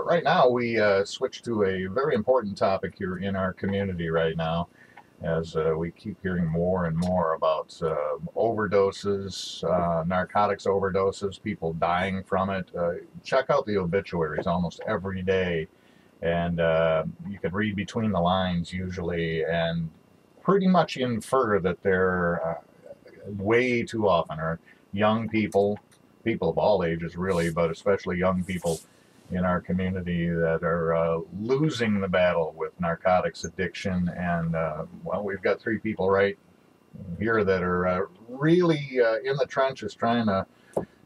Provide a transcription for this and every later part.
But right now we switch to a very important topic here in our community right now, as we keep hearing more and more about overdoses, narcotics overdoses, people dying from it. Check out the obituaries almost every day, and you can read between the lines usually and pretty much infer that they're way too often are young people, people of all ages really, but especially young people in our community that are losing the battle with narcotics addiction. And well, we've got three people right here that are really in the trenches trying to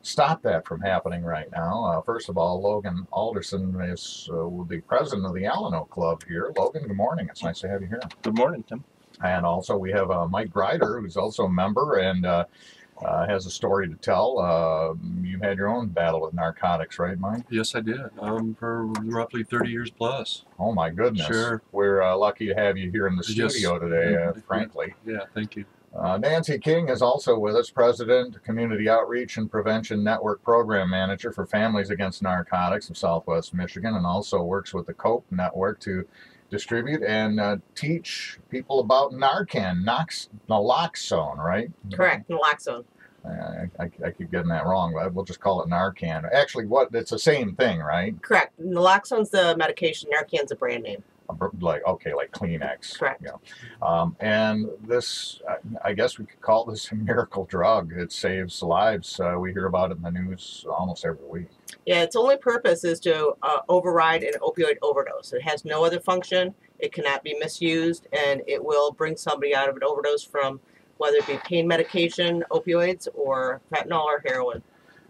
stop that from happening right now. First of all, Logan Alderson is the president of the Alano Club here. Logan, good morning. It's nice to have you here. Good morning, Tim. And also we have Mike Grider, who's also a member and has a story to tell. You had your own battle with narcotics, right, Mike? Yes, I did. For roughly 30 years plus. Oh, my goodness. Sure. We're lucky to have you here in the studio today, frankly. Yeah, thank you. Nancy King is also with us, President, Community Outreach and Prevention Network Program Manager for Families Against Narcotics of Southwest Michigan, and also works with the COPE Network to distribute and teach people about Narcan, naloxone, right? Correct, naloxone. I keep getting that wrong, but we'll just call it Narcan. Actually, it's the same thing, right? Correct. Naloxone's the medication. Narcan's a brand name. Like Kleenex. Correct. Yeah. And this, I guess we could call this a miracle drug. It saves lives. We hear about it in the news almost every week. Yeah, its only purpose is to override an opioid overdose. It has no other function. It cannot be misused, and it will bring somebody out of an overdose from whether it be pain medication, opioids, or fentanyl or heroin.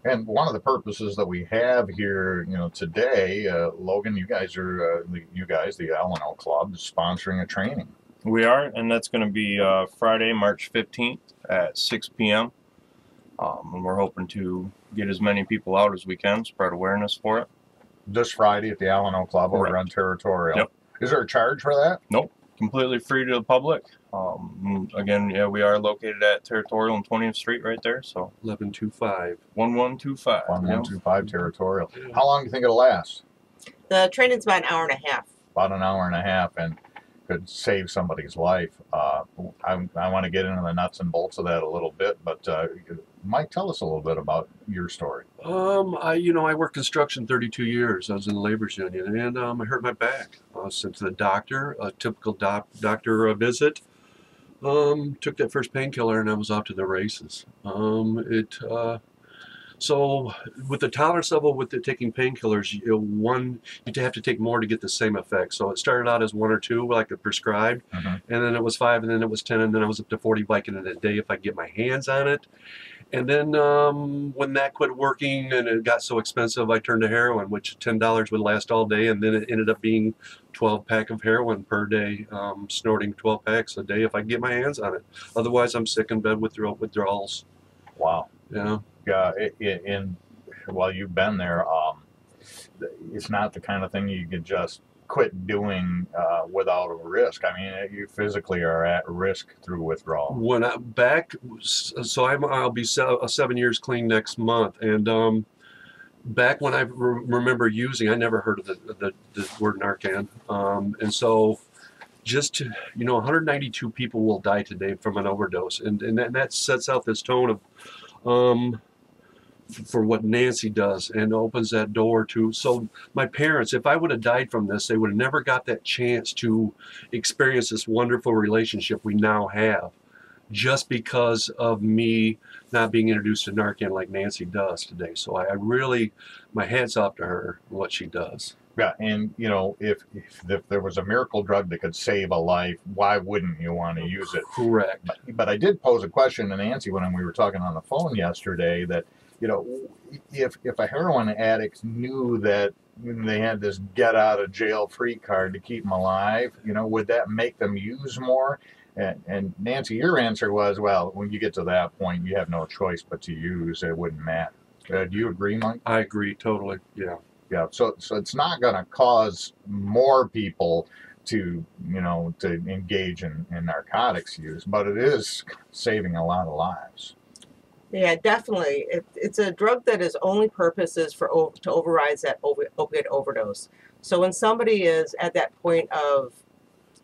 And one of the purposes that we have here, today, Logan, you guys are, the Alano Club, is sponsoring a training. We are, and that's going to be Friday, March 15th at 6 p.m. And we're hoping to get as many people out as we can, spread awareness for it. This Friday at the Alano Club over on Territorial. Yep. Is there a charge for that? Nope. Completely free to the public. Again, yeah, we are located at Territorial and 20th Street right there. So 1125. 1125. 1125 Territorial. How long do you think it'll last? The training's about an hour and a half. About an hour and a half, and could save somebody's life. I want to get into the nuts and bolts of that a little bit, but Mike, tell us a little bit about your story. I worked construction 32 years. I was in the labor's union, and I hurt my back. I was sent to the doctor, a typical doctor visit. Took that first painkiller, and I was off to the races. So with the tolerance level with the taking painkillers, you have to take more to get the same effect. So it started out as 1 or 2, like the prescribed, and then it was 5, and then it was 10, and then I was up to 40 biking in a day if I get my hands on it. And then when that quit working and it got so expensive, I turned to heroin, which $10 would last all day, and then it ended up being 12-pack of heroin per day, snorting 12 packs a day if I get my hands on it. Otherwise, I'm sick in bed with withdrawals. Wow. Yeah. While you've been there, it's not the kind of thing you could just quit doing without a risk. I mean, you physically are at risk through withdrawal. When I'm back, so I'll be 7 years clean next month, and back when I remember using, I never heard of the word Narcan, and so just to, 192 people will die today from an overdose, and that sets out this tone of for what Nancy does, and opens that door to, so my parents, if I would have died from this, they would have never got that chance to experience this wonderful relationship we now have, just because of me not being introduced to Narcan like Nancy does today. So I really, my hat's off to her, what she does. Yeah, and if there was a miracle drug that could save a life, why wouldn't you want to use it? Correct. But I did pose a question to Nancy when we were talking on the phone yesterday that, if a heroin addict knew that they had this get out of jail free card to keep them alive, would that make them use more? And Nancy, your answer was, well, when you get to that point, you have no choice but to use. It wouldn't matter. Do you agree, Mike? I agree totally. Yeah. Yeah. So it's not going to cause more people to to engage in narcotics use, but it is saving a lot of lives. Yeah, definitely. It's a drug that its only purpose is to override that opiate overdose. So when somebody is at that point of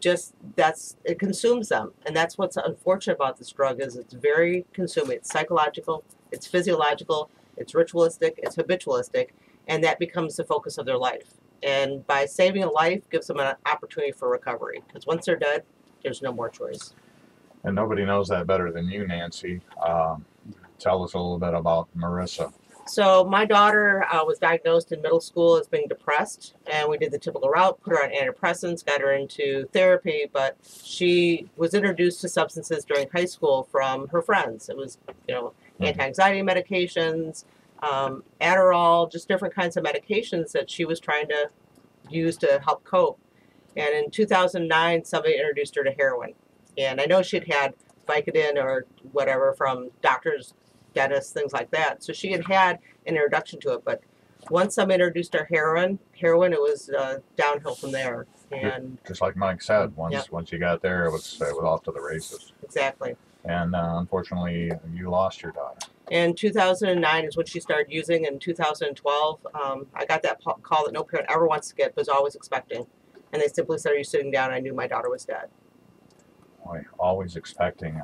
it consumes them, and that's what's unfortunate about this drug is it's very consuming. It's psychological, it's physiological, it's ritualistic, it's habitualistic, and that becomes the focus of their life. And by saving a life gives them an opportunity for recovery, because once they're dead, there's no more choice. And nobody knows that better than you, Nancy. Tell us a little bit about Marissa. So my daughter was diagnosed in middle school as being depressed, and we did the typical route, put her on antidepressants, got her into therapy, but she was introduced to substances during high school from her friends. It was, anti-anxiety medications, Adderall, just different kinds of medications that she was trying to use to help cope. And in 2009, somebody introduced her to heroin. And I know she'd had Vicodin or whatever from doctors, dentists, things like that. So she had an introduction to it. But once somebody introduced her heroin, it was downhill from there. And just like Mike said, once you got there, it was off to the races. Exactly. And unfortunately, you lost your daughter. And 2009 is when she started using. In 2012, I got that call that no parent ever wants to get, but is always expecting. And they simply said, "Are you sitting down?" I knew my daughter was dead. Boy, always expecting.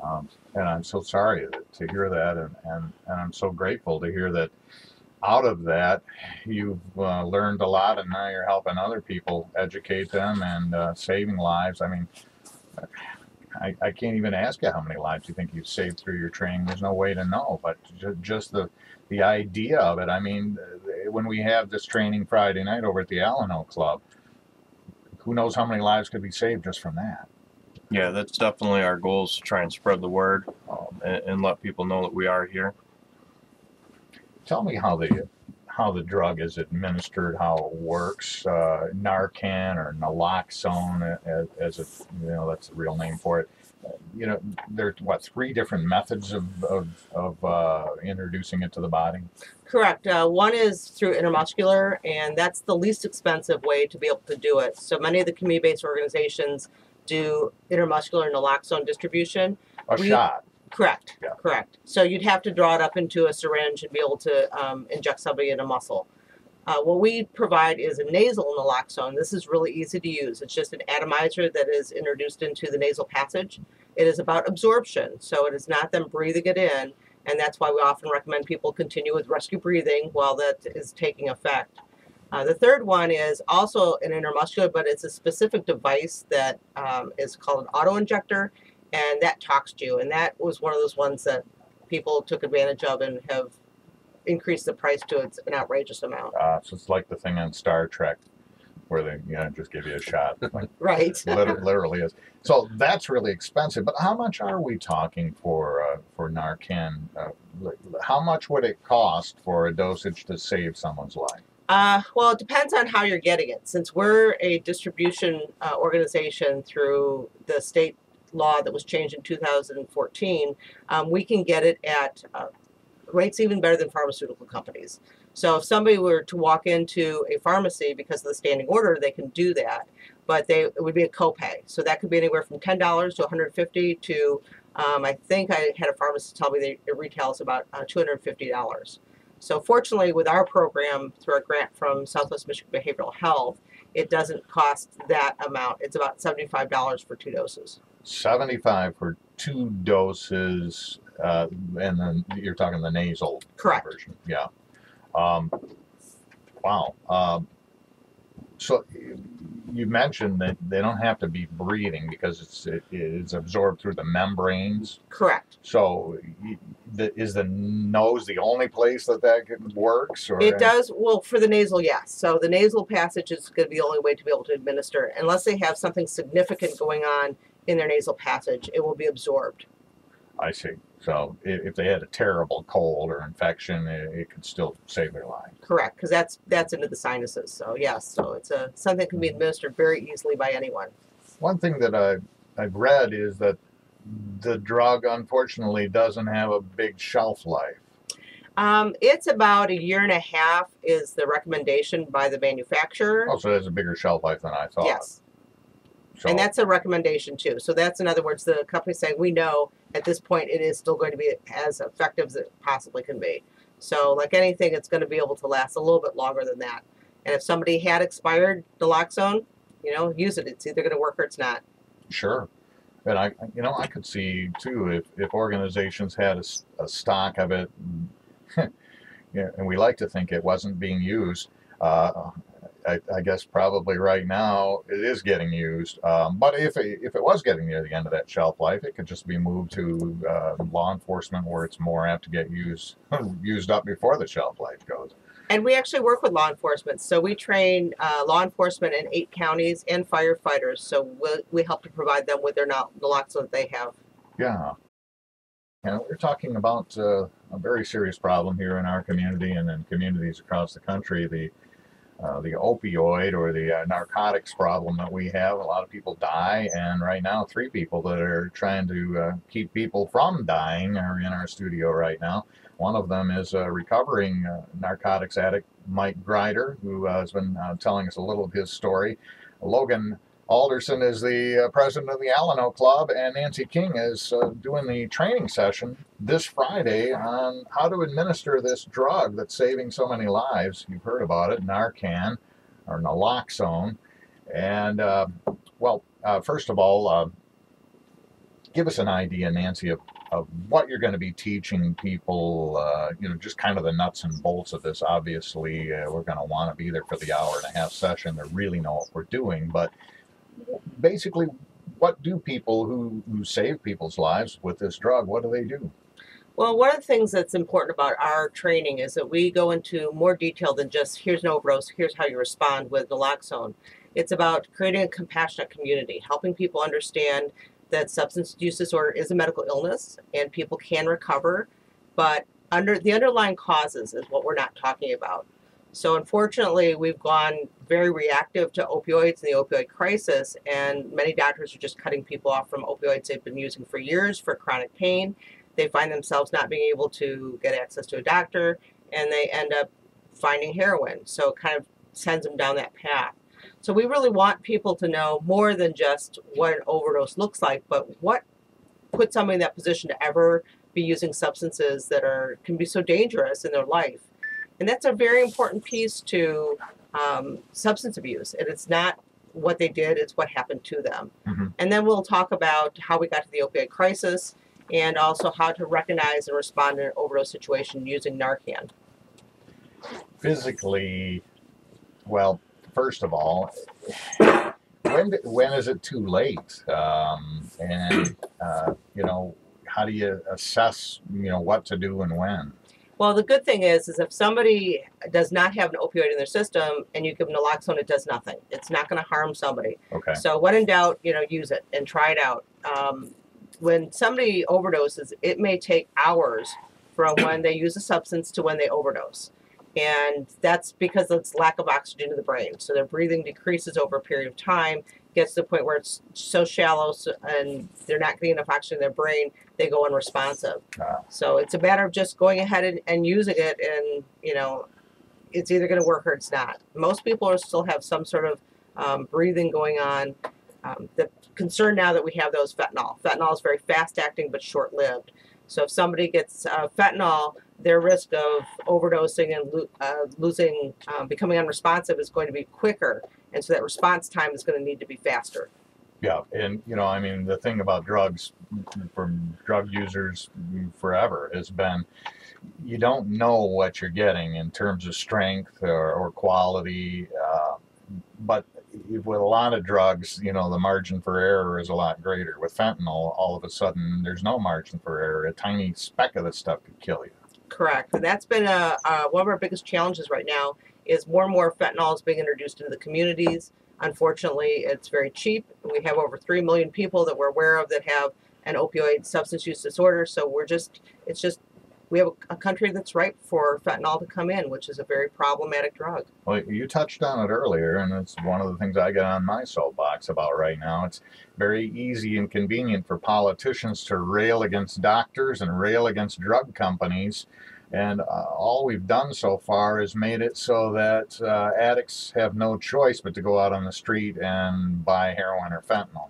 And I'm so sorry to hear that. And I'm so grateful to hear that out of that, you've learned a lot, and now you're helping other people educate them and saving lives. I mean, I can't even ask you how many lives you think you've saved through your training. There's no way to know, but just the idea of it. I mean, when we have this training Friday night over at the Alano Club, who knows how many lives could be saved just from that? Yeah, that's definitely our goal, is to try and spread the word and let people know that we are here. Tell me how the drug is administered, how it works. Narcan or naloxone, as that's the real name for it. There are 3 different methods of introducing it to the body? Correct. One is through intramuscular, and that's the least expensive way to be able to do it. So many of the community-based organizations do intramuscular naloxone distribution. Shot. Correct. Yeah. Correct. So you'd have to draw it up into a syringe and be able to inject somebody in a muscle. What we provide is a nasal naloxone. This is really easy to use. It's just an atomizer that is introduced into the nasal passage. It is about absorption, so it is not them breathing it in, and that's why we often recommend people continue with rescue breathing while that is taking effect. The third one is also an intramuscular, but it's a specific device that is called an auto-injector, and that talks to you. And that was one of those ones that people took advantage of and have increased the price to an outrageous amount. So it's like the thing on Star Trek where they just give you a shot. Right. Literally is. So that's really expensive. But how much are we talking for Narcan? How much would it cost for a dosage to save someone's life? Well, it depends on how you're getting it. Since we're a distribution organization through the state law that was changed in 2014, we can get it at rates even better than pharmaceutical companies. So if somebody were to walk into a pharmacy because of the standing order, they can do that, but it would be a copay. So that could be anywhere from $10 to $150 to, I think I had a pharmacist tell me it retails about $250. So fortunately, with our program, through a grant from Southwest Michigan Behavioral Health, it doesn't cost that amount. It's about $75 for 2 doses. $75 for 2 doses, and then you're talking the nasal Correct. version. Yeah. Wow. So you mentioned that they don't have to be breathing because it's absorbed through the membranes. Correct. So is the nose the only place that works? Or it does. Well, for the nasal, yes. So the nasal passage is going to be the only way to be able to administer it. Unless they have something significant going on in their nasal passage, it will be absorbed. I see. So if they had a terrible cold or infection, it could still save their life. Correct, because that's into the sinuses. So yes, so it's something that can be administered very easily by anyone. One thing that I've read is that the drug, unfortunately, doesn't have a big shelf life. It's about 1.5 years is the recommendation by the manufacturer. Oh, so it has a bigger shelf life than I thought. Yes. So, And that's a recommendation too. So that's, in other words, the company saying, we know at this point it is still going to be as effective as it possibly can be. So like anything, it's going to be able to last a little bit longer than that. And if somebody had expired naloxone, you know, use it. It's either going to work or it's not. sure. And I could see too if organizations had a stock of it, yeah, and we like to think it wasn't being used. I guess probably right now it is getting used. But if it was getting near the end of that shelf life, it could just be moved to law enforcement where it's more apt to get used up before the shelf life goes. And we actually work with law enforcement. So we train law enforcement in 8 counties and firefighters. So we help to provide them with their naloxone that they have. Yeah. And we're talking about a very serious problem here in our community and in communities across the country, the opioid or the narcotics problem that we have. A lot of people die, and right now 3 people that are trying to keep people from dying are in our studio right now. One of them is a recovering narcotics addict, Mike Grider, who has been telling us a little of his story. Logan Alderson is the president of the Alano Club, and Nancy King is doing the training session this Friday on how to administer this drug that's saving so many lives. You've heard about it, Narcan, or naloxone. And, first of all, give us an idea, Nancy, of what you're going to be teaching people, just kind of the nuts and bolts of this. Obviously, we're going to want to be there for the hour-and-a-half session to really know what we're doing, but basically, what do people who save people's lives with this drug, what do they do? Well, one of the things that's important about our training is that we go into more detail than just here's an overdose, here's how you respond with naloxone. It's about creating a compassionate community, helping people understand that substance use disorder is a medical illness and people can recover, but the underlying causes is what we're not talking about. So unfortunately, we've gone very reactive to opioids and the opioid crisis, and many doctors are just cutting people off from opioids they've been using for years for chronic pain. They find themselves not being able to get access to a doctor, and they end up finding heroin. So it kind of sends them down that path. So we really want people to know more than just what an overdose looks like, but what puts somebody in that position to ever be using substances that can be so dangerous in their life. And that's a very important piece to substance abuse. And it's not what they did, it's what happened to them. Mm-hmm. And then we'll talk about how we got to the opioid crisis and also how to recognize and respond in an overdose situation using Narcan. Physically, well, first of all, when is it too late? How do you assess, what to do and when? Well, the good thing is if somebody does not have an opioid in their system and you give them naloxone, it does nothing. It's not going to harm somebody. Okay. So when in doubt, use it and try it out. When somebody overdoses, it may take hours from when they use a substance to when they overdose. And that's because it's lack of oxygen to the brain. So their breathing decreases over a period of time, gets to the point where it's so shallow and they're not getting enough oxygen in their brain, they go unresponsive. So it's a matter of just going ahead and using it, and, it's either going to work or it's not. Most people still have some sort of breathing going on. The concern now that we have those fentanyl. Fentanyl is very fast-acting but short-lived. So if somebody gets fentanyl, their risk of overdosing and becoming unresponsive is going to be quicker. And so that response time is going to need to be faster. Yeah, and the thing about drugs from drug users forever has been you don't know what you're getting in terms of strength or quality, but with a lot of drugs, the margin for error is a lot greater. With fentanyl, all of a sudden, there's no margin for error. A tiny speck of this stuff could kill you. Correct, and that's been one of our biggest challenges right now is more and more fentanyl is being introduced into the communities. Unfortunately, it's very cheap. We have over 3 million people that we're aware of that have an opioid substance use disorder. So we have a country that's ripe for fentanyl to come in, which is a very problematic drug. Well, you touched on it earlier, and it's one of the things I get on my soapbox about right now. It's very easy and convenient for politicians to rail against doctors and rail against drug companies And all we've done so far is made it so that addicts have no choice but to go out on the street and buy heroin or fentanyl.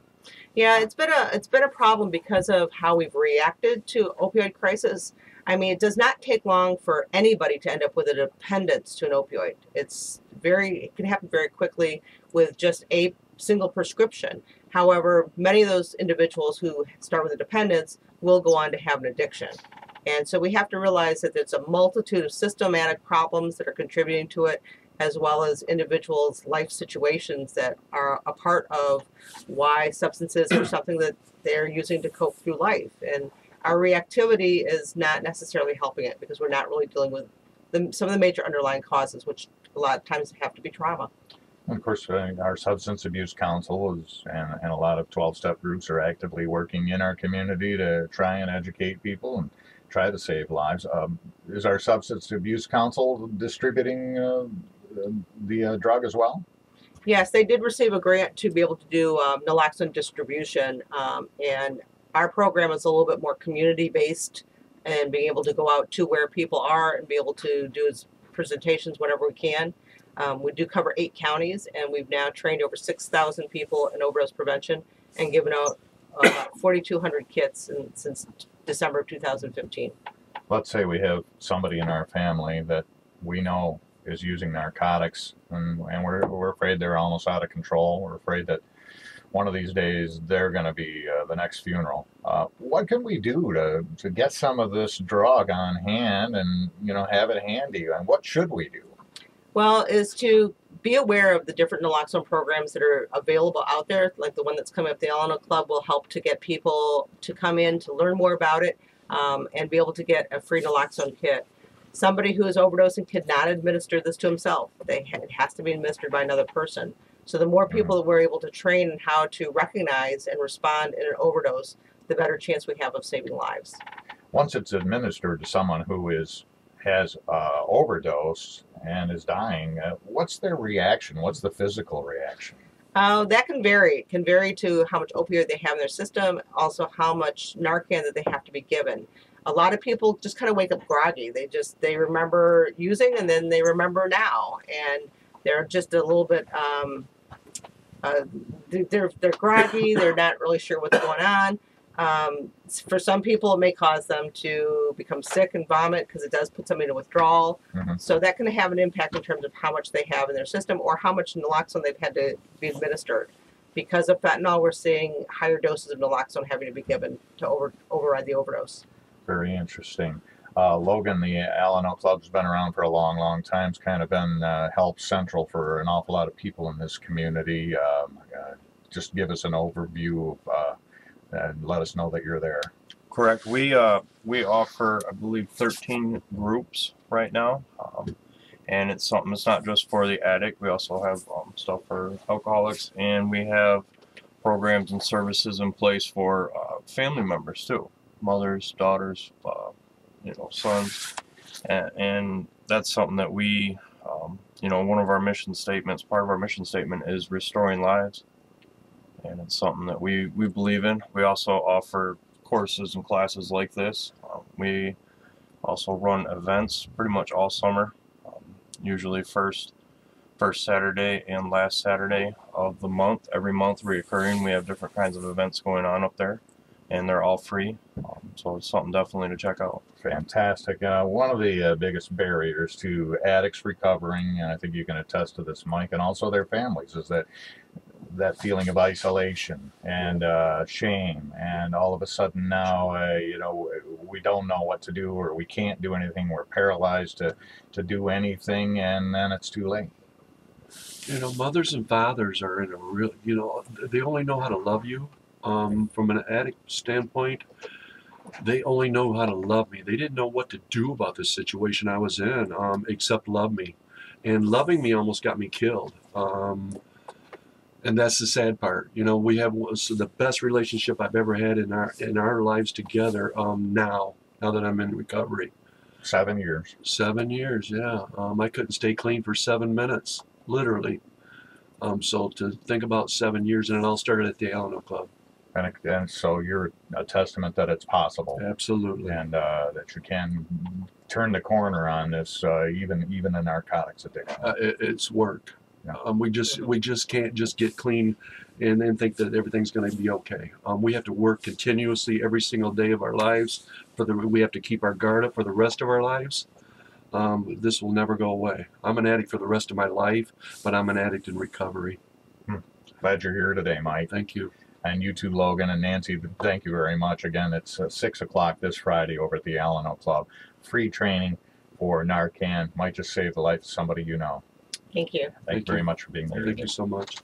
Yeah, it's been a problem because of how we've reacted to opioid crisis. I mean, it does not take long for anybody to end up with a dependence to an opioid. It can happen very quickly with just a single prescription. However, many of those individuals who start with a dependence will go on to have an addiction. And so we have to realize that there's a multitude of systematic problems that are contributing to it, as well as individuals' life situations that are a part of why substances are something that they're using to cope through life. And our reactivity is not necessarily helping it because we're not really dealing with some of the major underlying causes, which a lot of times have to be trauma. And of course, our Substance Abuse Council and a lot of 12-step groups are actively working in our community to try and educate people and try to save lives. Is our Substance Abuse Council distributing the drug as well? Yes, they did receive a grant to be able to do naloxone distribution, and our program is a little bit more community-based and being able to go out to where people are and be able to do presentations whenever we can. We do cover 8 counties, and we've now trained over 6,000 people in overdose prevention and given out about 4,200 kits since December of 2015. Let's say we have somebody in our family that we know is using narcotics, and we're afraid they're almost out of control. We're afraid that one of these days they're going to be the next funeral. What can we do to get some of this drug on hand and have it handy? And what should we do? Well, is to be aware of the different naloxone programs that are available out there, like the one that's coming up. The Alano Club will help to get people to come in to learn more about it and be able to get a free naloxone kit. Somebody who is overdosing cannot administer this to himself. It has to be administered by another person. So the more people that we're able to train in how to recognize and respond in an overdose, the better chance we have of saving lives. Once it's administered to someone who has overdosed and is dying, what's their reaction? What's the physical reaction? That can vary. It can vary to how much opioid they have in their system, also how much Narcan that they have to be given. A lot of people just kind of wake up groggy. They remember using and then they remember now, and they're just a little bit they're groggy. They're not really sure what's going on. For some people, it may cause them to become sick and vomit because it does put somebody in a withdrawal. So that can have an impact in terms of how much they have in their system or how much naloxone they've had to be administered. Because of fentanyl, we're seeing higher doses of naloxone having to be given to override the overdose. Very interesting. Logan, the Alano Club has been around for a long, long time. It's kind of been help central for an awful lot of people in this community. Just give us an overview of and let us know that you're there. Correct. We offer, I believe, 13 groups right now, and it's not just for the addict. We also have stuff for alcoholics, and we have programs and services in place for family members too, mothers, daughters, sons, and that's something that we, one of our mission statements, part of our mission statement is restoring lives. And it's something that we believe in. We also offer courses and classes like this. We also run events pretty much all summer, usually first Saturday and last Saturday of the month. Every month reoccurring, we have different kinds of events going on up there, and they're all free. So it's something definitely to check out. Fantastic. One of the biggest barriers to addicts recovering, and I think you can attest to this, Mike, and also their families, is that feeling of isolation and shame, and all of a sudden now we don't know what to do, or we can't do anything. We're paralyzed to do anything, and then it's too late. Mothers and fathers are in a real, they only know how to love you. From an addict standpoint, they only know how to love me. They didn't know what to do about this situation I was in, except love me. And loving me almost got me killed. And that's the sad part. We have the best relationship I've ever had in our lives together. Now that I'm in recovery. 7 years. 7 years, yeah. I couldn't stay clean for 7 minutes, literally. So to think about 7 years, and it all started at the Alano Club. And so you're a testament that it's possible, Absolutely. and that you can turn the corner on this, even a narcotics addiction. It's work. Yeah. We just can't just get clean and then think that everything's going to be okay. We have to work continuously every single day of our lives. We have to keep our guard up for the rest of our lives. This will never go away. I'm an addict for the rest of my life, but I'm an addict in recovery. Glad you're here today, Mike. Thank you. And you too, Logan and Nancy, thank you very much. Again, it's 6 o'clock this Friday over at the Alano Club. Free training for Narcan. Might just save the life of somebody you know. Thank you. Thank you very much for being here. Thank you so much.